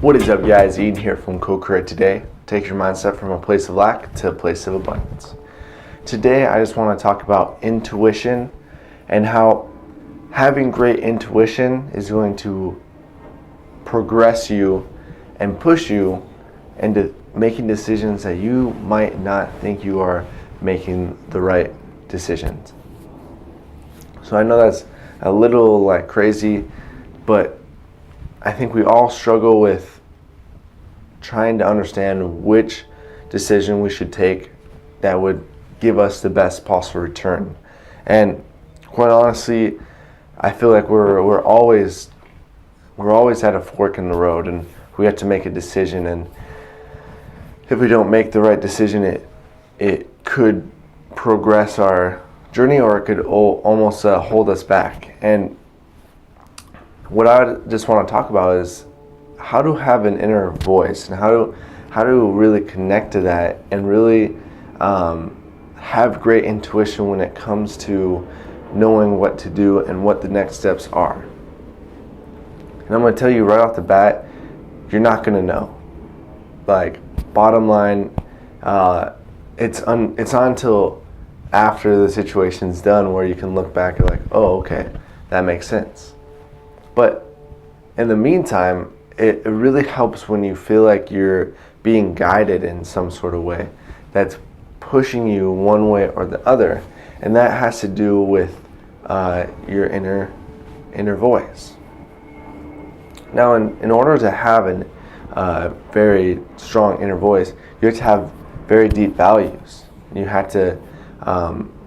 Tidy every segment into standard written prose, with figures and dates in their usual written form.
What is up, guys? Eden here from Co-Create Today. Take your mindset from a place of lack to a place of abundance. Today, I just want to talk about intuition and how having great intuition is going to progress you and push you into making decisions that you might not think you are making the right decisions. So I know that's a little crazy, but I think we all struggle with trying to understand which decision we should take that would give us the best possible return. And quite honestly, I feel like we're always at a fork in the road, and we have to make a decision. And if we don't make the right decision, it could progress our journey, or it could almost hold us back. And what I just want to talk about is how to have an inner voice, and how to really connect to that, and really have great intuition when it comes to knowing what to do and what the next steps are. And I'm going to tell you right off the bat, you're not going to know. Bottom line, it's on until after the situation's done where you can look back and oh, okay, that makes sense. But in the meantime, it really helps when you feel like you're being guided in some sort of way that's pushing you one way or the other, and that has to do with your inner voice. Now, in order to have a very strong inner voice, you have to have very deep values. You have to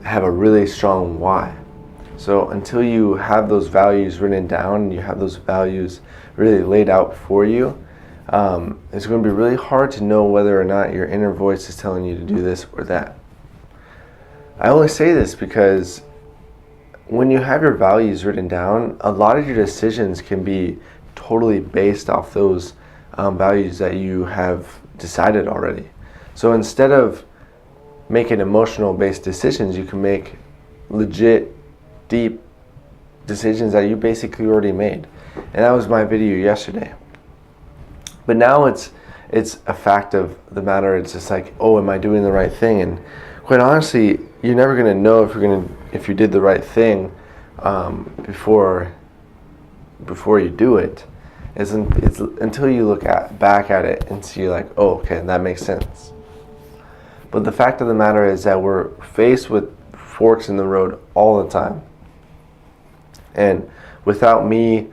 have a really strong why. So until you have those values written down, and you have those values really laid out for you, it's going to be really hard to know whether or not your inner voice is telling you to do this or that. I only say this because when you have your values written down, a lot of your decisions can be totally based off those values that you have decided already. So instead of making emotional based decisions, you can make legit, deep decisions that you basically already made. And that was my video yesterday. But now it's a fact of the matter. It's just oh, am I doing the right thing? And quite honestly, you're never going to know if you did the right thing before you do it. It's until you look back at it and see oh, okay, that makes sense. But the fact of the matter is that we're faced with forks in the road all the time. And without me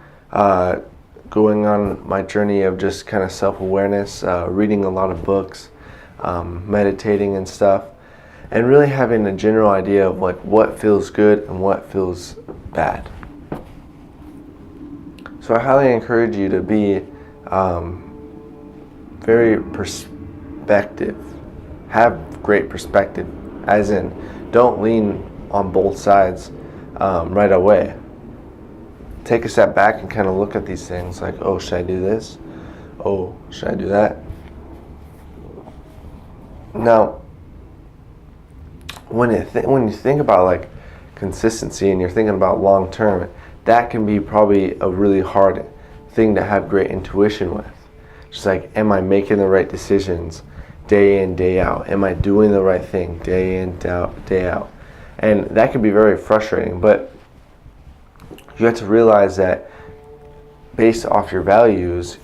going on my journey of just kind of self-awareness, reading a lot of books, meditating and stuff, and really having a general idea of what feels good and what feels bad. So I highly encourage you to be very perspective. Have great perspective, as in don't lean on both sides right away. Take a step back and kind of look at these things oh, should I do this? Oh, should I do that? Now, when you think about consistency, and you're thinking about long term, that can be probably a really hard thing to have great intuition with. Just am I making the right decisions day in, day out? Am I doing the right thing day in, day out? And that can be very frustrating, but you have to realize that based off your values,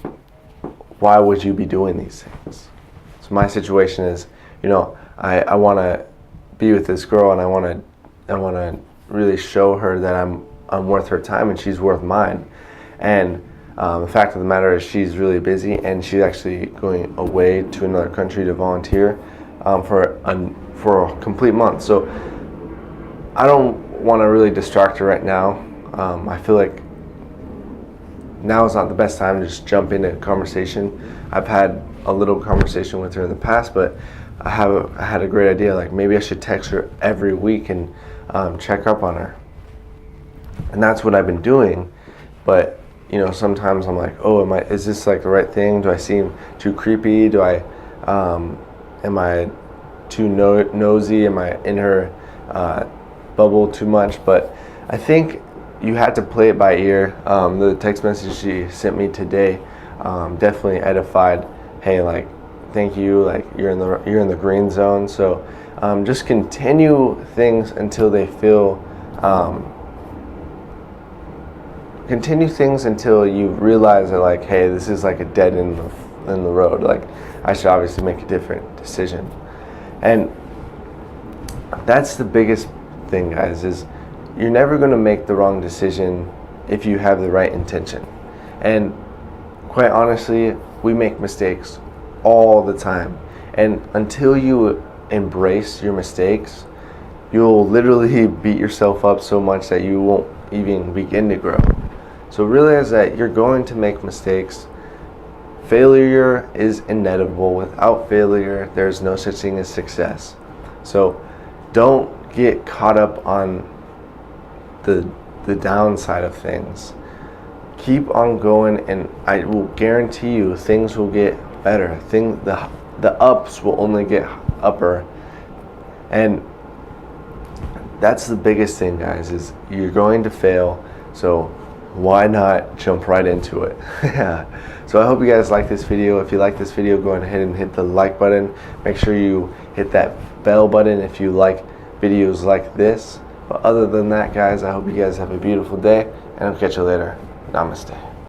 why would you be doing these things? So my situation is, I want to be with this girl, and I want to really show her that I'm worth her time and she's worth mine. And the fact of the matter is she's really busy, and she's actually going away to another country to volunteer for a complete month. So I don't want to really distract her right now. I feel like now is not the best time to just jump into a conversation. I've had a little conversation with her in the past, but I had a great idea. Maybe I should text her every week and check up on her. And that's what I've been doing. But sometimes I'm oh, is this the right thing? Do I seem too creepy? Am I too nosy? Am I in her bubble too much? But I think you had to play it by ear. The text message she sent me today definitely edified. Hey, like, thank you, like you're in the green zone. So just continue things until they feel continue things until you realize that, like, hey, this is like a dead end in the road. Like, I should obviously make a different decision. And that's the biggest thing, guys, is you're never going to make the wrong decision if you have the right intention. And quite honestly, we make mistakes all the time. And until you embrace your mistakes, you'll literally beat yourself up so much that you won't even begin to grow. So realize that you're going to make mistakes. Failure is inevitable. Without failure, there's no such thing as success. So don't get caught up on the downside of things. Keep on going, and I will guarantee you things will get better. The ups will only get upper. And that's the biggest thing, guys, is you're going to fail. So why not jump right into it? Yeah. So I hope you guys like this video. If you like this video, go ahead and hit the like button. Make sure you hit that bell button if you like videos like this. But other than that, guys, I hope you guys have a beautiful day, and I'll catch you later. Namaste.